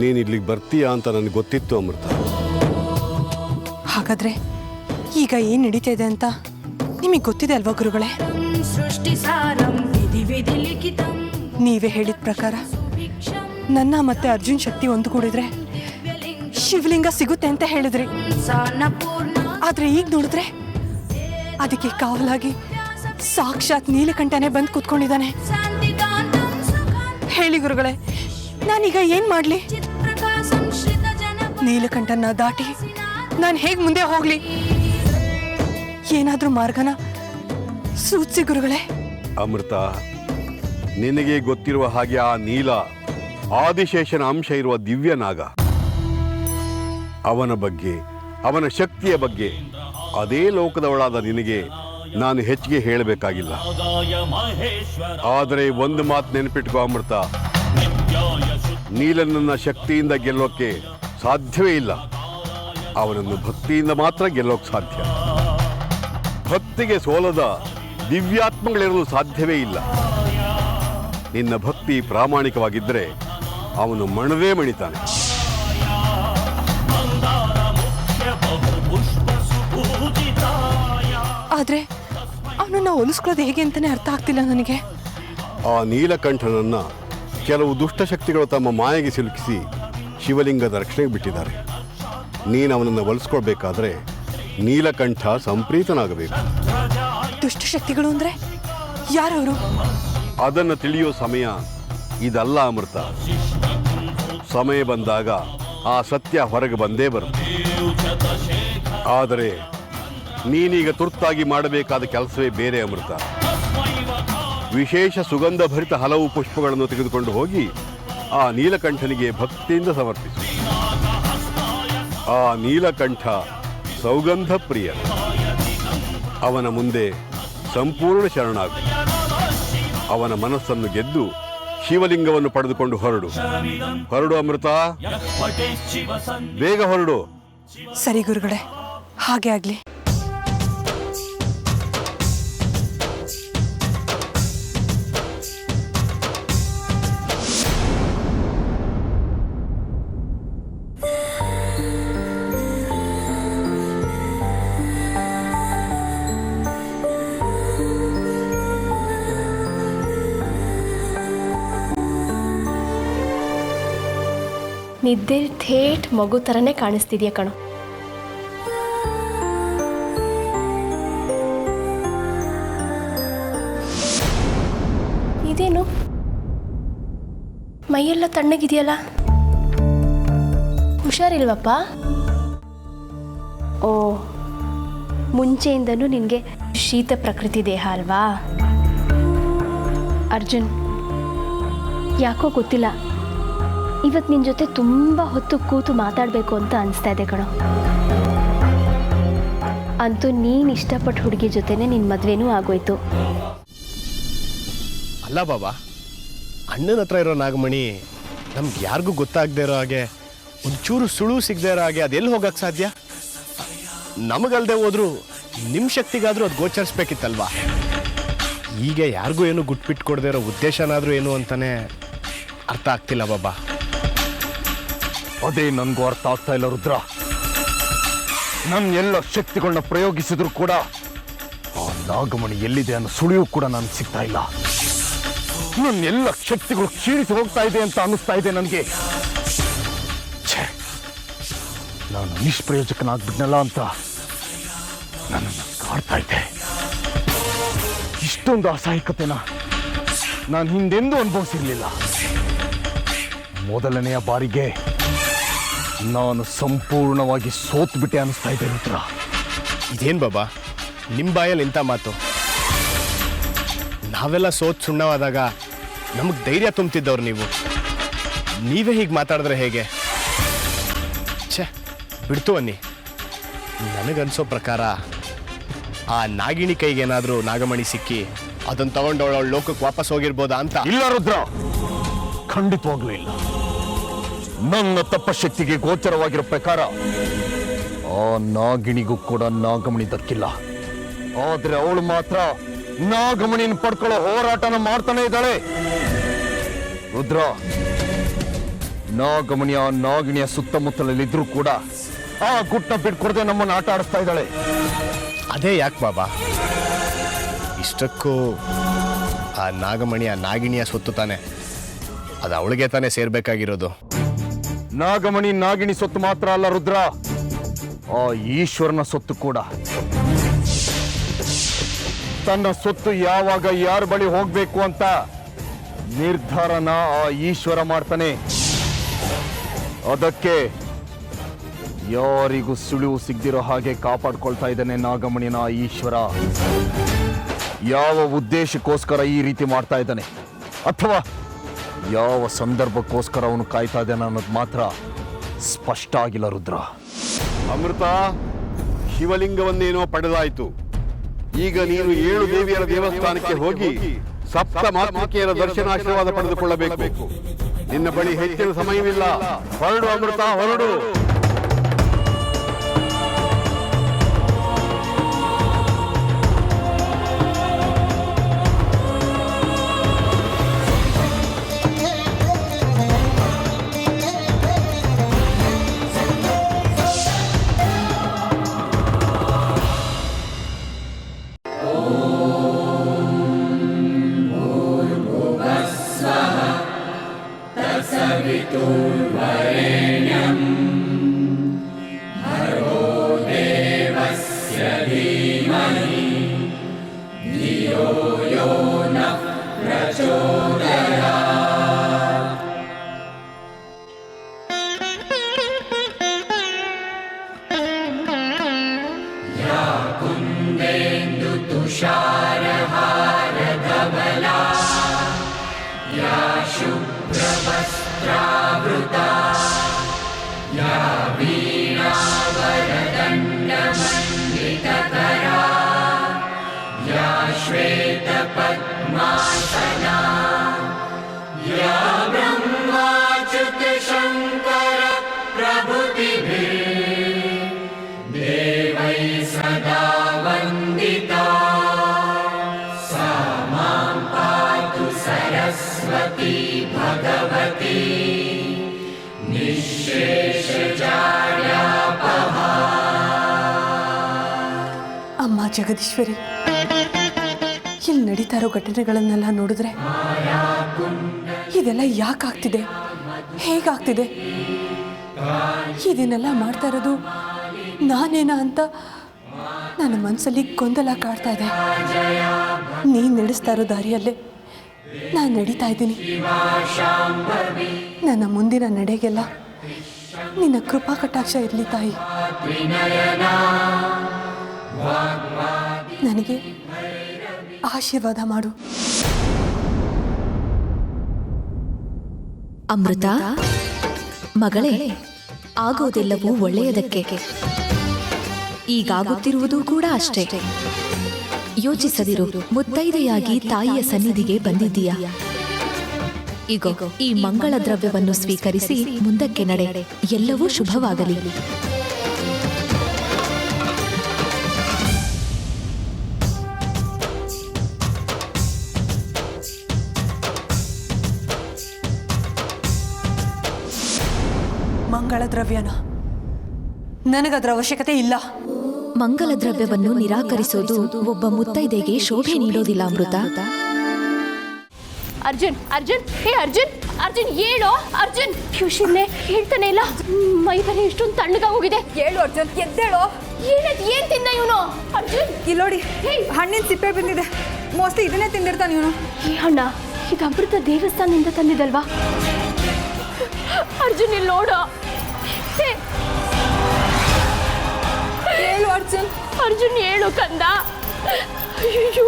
ನೀನು ಇಲ್ಲಿಗೆ ಬರ್ತೀಯಾ ಅಂತ ನನಗೆ ಗೊತ್ತಿತ್ತು ಅಮೃತ. ಹಾಗಾದ್ರೆ ಈಗ ಏನು ನಡೀತಾ ಇದೆ ಅಂತ ನಿಮಗೆ ಗೊತ್ತಿದೆ ಅಲ್ವಾ ಗುರುಗಳೇ? ನೀವೇ ಹೇಳಿದ ಪ್ರಕಾರ ನನ್ನ ಮತ್ತೆ ಅರ್ಜುನ್ ಶಕ್ತಿ ಒಂದುಗೂಡಿದ್ರೆ ಶಿವಲಿಂಗ ಸಿಗುತ್ತೆ ಅಂತ ಹೇಳಿದ್ರಿ. ಆದ್ರೆ ಈಗ ನೋಡಿದ್ರೆ ಅದಕ್ಕೆ ಕಾವಲಾಗಿ ಸಾಕ್ಷಾತ್ ನೀಲಕಂಠನೇ ಬಂದು ಕೂತ್ಕೊಂಡಿದ್ದಾನೆ. ಹೇಳಿ ಗುರುಗಳೇ, ನಾನೀಗ ಏನ್ ಮಾಡ್ಲಿ? ನೀಲಕಂಠನ ದಾಟಿ ನಾನು ಹೇಗ್ ಮುಂದೆ ಹೋಗ್ಲಿ? ಏನಾದ್ರೂ ಮಾರ್ಗನ ಸೂಚಿಸಿ ಗುರುಗಳೇ. ಅಮೃತ, ನಿನಗೆ ಗೊತ್ತಿರುವ ಹಾಗೆ ಆ ನೀಲ ಆದಿಶೇಷನ ಅಂಶ ಇರುವ ದಿವ್ಯನಾಗ. ಅವನ ಬಗ್ಗೆ, ಅವನ ಶಕ್ತಿಯ ಬಗ್ಗೆ ಅದೇ ಲೋಕದವಳಾದ ನಿನಗೆ ನಾನು ಹೆಚ್ಚಿಗೆ ಹೇಳಬೇಕಾಗಿಲ್ಲ. ಆದರೆ ಒಂದು ಮಾತು ನೆನಪಿಟ್ಕೋ ಅಮೃತ, ನೀಲನನ್ನ ಶಕ್ತಿಯಿಂದ ಗೆಲ್ಲೋಕೆ ಸಾಧ್ಯವೇ ಇಲ್ಲ. ಅವನನ್ನು ಭಕ್ತಿಯಿಂದ ಮಾತ್ರ ಗೆಲ್ಲೋಕೆ ಸಾಧ್ಯ. ಭಕ್ತಿಗೆ ಸೋಲದ ದಿವ್ಯಾತ್ಮಗಳಿರಲು ಸಾಧ್ಯವೇ ಇಲ್ಲ. ನಿನ್ನ ಭಕ್ತಿ ಪ್ರಾಮಾಣಿಕವಾಗಿದ್ದರೆ ಅವನು ಮಣವೇ ಮಣಿತಾನೆ. ಆದ್ರೆ ಅವನನ್ನ ಹೋಲಿಸ್ಕೊಳ್ಳೋದು ಹೇಗೆ ಅಂತಾನೆ ಅರ್ಥ ಆಗ್ತಿಲ್ಲ ನನಗೆ. ಆ ನೀಲಕಂಠನನ್ನ ಕೆಲವು ದುಷ್ಟಶಕ್ತಿಗಳು ತಮ್ಮ ಮಾಯೆಗೆ ಸಿಲುಕಿಸಿ ಶಿವಲಿಂಗದ ರಕ್ಷಣೆಗೆ ಬಿಟ್ಟಿದ್ದಾರೆ. ನೀನು ಅವನನ್ನು ಒಲಿಸ್ಕೊಳ್ಬೇಕಾದ್ರೆ ನೀಲಕಂಠ ಸಂಪ್ರೀತನಾಗಬೇಕು. ದುಷ್ಟಶಕ್ತಿಗಳು ಅಂದ್ರೆ ಯಾರವರು? ಅದನ್ನು ತಿಳಿಯೋ ಸಮಯ ಇದಲ್ಲ ಅಮೃತ. ಸಮಯ ಬಂದಾಗ ಆ ಸತ್ಯ ಹೊರಗೆ ಬಂದೇ ಬರುತ್ತೆ. ಆದರೆ ನೀನೀಗ ತುರ್ತಾಗಿ ಮಾಡಬೇಕಾದ ಕೆಲಸವೇ ಬೇರೆ ಅಮೃತ. ವಿಶೇಷ ಸುಗಂಧ ಭರಿತ ಹಲವು ಪುಷ್ಪಗಳನ್ನು ತೆಗೆದುಕೊಂಡು ಹೋಗಿ ಆ ನೀಲಕಂಠನಿಗೆ ಭಕ್ತಿಯಿಂದ ಸಮರ್ಪಿಸು. ಆ ನೀಲಕಂಠ ಸೌಗಂಧ ಪ್ರಿಯ. ಅವನ ಮುಂದೆ ಸಂಪೂರ್ಣ ಶರಣಾಗು. ಅವನ ಮನಸ್ಸನ್ನು ಗೆದ್ದು ಶಿವಲಿಂಗವನ್ನು ಪಡೆದುಕೊಂಡು ಹೊರಡು. ಹೊರಡು ಅಮೃತ, ಬೇಗ ಹೊರಡು. ಸರಿ ಗುರುಗಳೇ, ಹಾಗೆ ಆಗ್ಲಿ. ನಿದ್ದೆ ಥೇಟ್ ಮಗು ಥರನೇ ಕಾಣಿಸ್ತಿದ್ಯಾ ಕಣೋ. ಇದೇನು ಮೈಯೆಲ್ಲ ತಣ್ಣಗಿದೆಯಲ್ಲ, ಹುಷಾರಿಲ್ವಪ್ಪ? ಓ, ಮುಂಚೆಯಿಂದನೂ ನಿನಗೆ ಶೀತ ಪ್ರಕೃತಿ ದೇಹ ಅಲ್ವಾ? ಅರ್ಜುನ್, ಯಾಕೋ ಗೊತ್ತಿಲ್ಲ, ಇವತ್ತು ನಿನ್ನ ಜೊತೆ ತುಂಬ ಹೊತ್ತು ಕೂತು ಮಾತಾಡಬೇಕು ಅಂತ ಅನಿಸ್ತಾ ಇದೆ ಕಣೋ. ಅಂತೂ ನೀನು ಇಷ್ಟಪಟ್ಟ ಹುಡುಗಿ ಜೊತೆನೇ ನಿನ್ನ ಮದುವೆನೂ ಆಗೋಯ್ತು. ಅಲ್ಲ ಬಾಬಾ, ಅಣ್ಣನ ಹತ್ರ ಇರೋ ನಾಗಮಣಿ ನಮ್ಗೆ ಯಾರಿಗೂ ಗೊತ್ತಾಗದೇ ಇರೋ ಹಾಗೆ, ಒಂಚೂರು ಸುಳು ಸಿಗದೇ ಇರೋ ಹಾಗೆ ಅದೆಲ್ಲಿ ಹೋಗಕ್ಕೆ ಸಾಧ್ಯ? ನಮಗಲ್ದೆ ಹೋದ್ರು ನಿಮ್ಮ ಶಕ್ತಿಗಾದರೂ ಅದು ಗೋಚರಿಸ್ಬೇಕಿತ್ತಲ್ವಾ? ಈಗ ಯಾರಿಗೂ ಏನು ಗುಟ್ಬಿಟ್ಟು ಕೊಡದೇ ಇರೋ ಉದ್ದೇಶನಾದರೂ ಏನು ಅಂತಾನೆ ಅರ್ಥ ಆಗ್ತಿಲ್ಲ ಬಾಬಾ. ಅದೇ ನನಗೂ ಅರ್ಥ ಆಗ್ತಾ ಇಲ್ಲ ರುದ್ರ. ನನ್ನ ಎಲ್ಲ ಶಕ್ತಿಗಳನ್ನ ಪ್ರಯೋಗಿಸಿದ್ರು ಕೂಡ ಆ ನಾಗಮಣಿ ಎಲ್ಲಿದೆ ಅನ್ನೋ ಸುಳಿಯೂ ಕೂಡ ನನಗೆ ಸಿಗ್ತಾ ಇಲ್ಲ. ನನ್ನ ಎಲ್ಲ ಶಕ್ತಿಗಳು ಕ್ಷೀಣಿಸಿ ಹೋಗ್ತಾ ಇದೆ ಅಂತ ಅನ್ನಿಸ್ತಾ ಇದೆ ನನಗೆ. ನಾನು ನಿಷ್ಪ್ರಯೋಜಕನಾಗ್ಬಿಟ್ನಲ್ಲ ಅಂತ ನನ್ನನ್ನು ಕಾಡ್ತಾ ಇದ್ದೆ. ಇಷ್ಟೊಂದು ಅಸಹಾಯಕತೆನ ನಾನು ಹಿಂದೆಂದೂ ಅನುಭವಿಸಿರ್ಲಿಲ್ಲ. ಮೊದಲನೆಯ ಬಾರಿಗೆ ನಾನು ಸಂಪೂರ್ಣವಾಗಿ ಸೋತ್ಬಿಟ್ಟೆ ಅನಿಸ್ತಾ ಇದೆ ರುದ್ರ. ಇದೇನು ಬಾಬಾ ನಿಮ್ಮ ಬಾಯಲ್ಲಿ ಇಂಥ ಮಾತು? ನಾವೆಲ್ಲ ಸೋತ್ ಸುಣ್ಣವಾದಾಗ ನಮಗೆ ಧೈರ್ಯ ತುಂಬ್ತಿದ್ದವ್ರು ನೀವು. ನೀವೇ ಹೀಗೆ ಮಾತಾಡಿದ್ರೆ ಹೇಗೆ? ಛೇ, ಬಿಡ್ತು ಅನ್ನಿ. ನನಗನ್ಸೋ ಪ್ರಕಾರ ಆ ನಾಗಿಣಿ ಕೈಗೇನಾದರೂ ನಾಗಮಣಿ ಸಿಕ್ಕಿ ಅದನ್ನು ತಗೊಂಡವಳ ಲೋಕಕ್ಕೆ ವಾಪಸ್ ಹೋಗಿರ್ಬೋದಾ ಅಂತ. ಇಲ್ಲ ರುದ್ರ, ಖಂಡಿತವಾಗ್ಲೂ ಇಲ್ಲ. ನನ್ನ ತಪಶಕ್ತಿಗೆ ಗೋಚರವಾಗಿರೋ ಪ್ರಕಾರ ಆ ನಾಗಿಣಿಗೂ ಕೂಡ ನಾಗಮಣಿ ದಕ್ಕಿಲ್ಲ. ಆದ್ರೆ ಅವಳು ಮಾತ್ರ ನಾಗಮಣಿನ ಪಡ್ಕೊಳ್ಳೋ ಹೋರಾಟನ ಮಾಡ್ತಾನೆ ಇದ್ದಾಳೆ. ರುದ್ರ, ನಾಗಮಣಿಯ ನಾಗಿಣಿಯ ಸುತ್ತಮುತ್ತಲಲ್ಲಿದ್ರೂ ಕೂಡ ಆ ಗುಟ್ಟ ಬಿಟ್ಕೊಡದೆ ನಮ್ಮನ್ನು ಆಟ ಆಡಿಸ್ತಾ ಇದ್ದಾಳೆ. ಅದೇ ಯಾಕೆ ಬಾಬಾ ಇಷ್ಟಕ್ಕೂ ಆ ನಾಗಮಣಿಯ ನಾಗಿಣಿಯ ಸೊತ್ತು ತಾನೆ, ಅದು ಅವಳಿಗೆ ತಾನೇ ಸೇರ್ಬೇಕಾಗಿರೋದು. ನಾಗಮಣಿ ನಾಗಿಣಿ ಸೊತ್ತು ಮಾತ್ರ ಅಲ್ಲ ರುದ್ರ, ಆ ಈಶ್ವರನ ಸೊತ್ತು ಕೂಡ. ತನ್ನ ಸೊತ್ತು ಯಾವಾಗ ಯಾರ ಬಳಿ ಹೋಗ್ಬೇಕು ಅಂತ ನಿರ್ಧಾರನ ಆ ಈಶ್ವರ ಮಾಡ್ತಾನೆ. ಅದಕ್ಕೆ ಯಾರಿಗೂ ಸುಳಿವು ಸಿಗದಿರೋ ಹಾಗೆ ಕಾಪಾಡ್ಕೊಳ್ತಾ ಇದ್ದಾನೆ ನಾಗಮಣಿನ ಆ ಈಶ್ವರ. ಯಾವ ಉದ್ದೇಶಕ್ಕೋಸ್ಕರ ಈ ರೀತಿ ಮಾಡ್ತಾ ಇದ್ದಾನೆ ಅಥವಾ ಯಾವ ಸಂದರ್ಭಕ್ಕೋಸ್ಕರ ಅವನು ಕಾಯ್ತಾ ಇದ್ದಾನೆ ಅನ್ನೋದು ಮಾತ್ರ ಸ್ಪಷ್ಟ ಆಗಿಲ್ಲ ರುದ್ರ. ಅಮೃತ, ಶಿವಲಿಂಗವನ್ನೇನೋ ಪಡೆದಾಯಿತು. ಈಗ ನೀನು 7 ದೇವಿಯರ ದೇವಸ್ಥಾನಕ್ಕೆ ಹೋಗಿ ಸಪ್ತ ಮಾತೃಕೆಯರ ದರ್ಶನಾಶೀರ್ವಾದ ಪಡೆದುಕೊಳ್ಳಬೇಕು. ನಿನ್ನ ಬಳಿ ಹೆಚ್ಚಿನ ಸಮಯವಿಲ್ಲ. ಹೊರಡು ಅಮೃತ, ಹೊರಡು. ಅಮ್ಮ ಜಗದೀಶ್ವರಿ, ಇಲ್ಲಿ ನಡೀತಾ ಇರೋ ಘಟನೆಗಳನ್ನೆಲ್ಲ ನೋಡಿದ್ರೆ ಇದೆಲ್ಲ ಯಾಕಾಗ್ತಿದೆ, ಹೇಗಾಗ್ತಿದೆ, ಇದನ್ನೆಲ್ಲ ಮಾಡ್ತಾ ಇರೋದು ನಾನೇನಾ ಅಂತ ನನ್ನ ಮನಸ್ಸಲ್ಲಿ ಗೊಂದಲ ಕಾಡ್ತಾ ಇದೆ. ನೀನು ನಡೆಸ್ತಾ ಇರೋ ದಾರಿಯಲ್ಲೇ ನಾನು ನಡೀತಾ ಇದ್ದೀನಿ. ನನ್ನ ಮುಂದಿನ ನಡೆಗೆಲ್ಲ ನಿನ್ನ ಕೃಪಾ ಕಟಾಕ್ಷ ಇರಲಿ ತಾಯಿ. ನನಗೆ ಆಶೀರ್ವಾದ ಮಾಡು. ಅಮೃತ ಮಗಳೇ, ಆಗೋದೆಲ್ಲವೂ ಒಳ್ಳೆಯದಕ್ಕೆ. ಈಗಾಗುತ್ತಿರುವುದು ಕೂಡ ಅಷ್ಟೇ. ಯೋಚಿಸದಿರು, ಮುತ್ತೈದೆಯಾಗಿ ತಾಯಿಯ ಸನ್ನಿಧಿಗೆ ಬಂದಿದ್ದೀಯಾ. ಈಗ ಈ ಮಂಗಳ ದ್ರವ್ಯವನ್ನು ಸ್ವೀಕರಿಸಿ ಮುಂದಕ್ಕೆ ನಡೆ. ಎಲ್ಲವೂ ಶುಭವಾಗಲಿ. ಮಂಗಳ ದ್ರವ್ಯನ ನನಗದರ ಅವಶ್ಯಕತೆ ಇಲ್ಲ. ಮಂಗಲ ದ್ರವ್ಯವನ್ನು ನಿರಾಕರಿಸೋದು ಒಬ್ಬ ಮುತ್ತೈದೆಗೆ ಶೋಭೆ ನೀಡೋದಿಲ್ಲ ಅಮೃತ. ಅರ್ಜುನ್, ಅರ್ಜುನ್, ಹೇ ಅರ್ಜುನ್, ಅರ್ಜುನ್ ಹೇಳೋ. ಅರ್ಜುನ್, ಟ್ಯೂಷನ್ನೇ ಹೇಳ್ತಾನೆ ಇಲ್ಲ. ಮೈ ಬರೀ ಇಷ್ಟೊಂದು ತಣ್ಣಗ ಹೋಗಿದೆ. ಹೇಳು ಅರ್ಜುನ್, ಎದ್ದೇಳೋ. ಏನ್ ತಿಂದ ಇವನು? ಅರ್ಜುನ್ ಇಲ್ಲಿ ನೋಡಿ, ಹಣ್ಣಿನ ಸಿಪ್ಪೆ ಬಂದಿದೆ. ಮೋಸ್ಟ್ಲಿ ಇದನ್ನೇ ತಿಂದಿರ್ತಾನೆ ಇವನು. ಈ ಹಣ್ಣ ಇದು ಅಮೃತ ದೇವಸ್ಥಾನದಿಂದ ತಂದಿದಲ್ವಾ? ಅರ್ಜುನ್ ಇಲ್ಲಿ ನೋಡೋ. ಹೇಳು ಅರ್ಜುನ್. ಅರ್ಜುನ್ ಹೇಳು ಕಂದ. ಅಯ್ಯೋ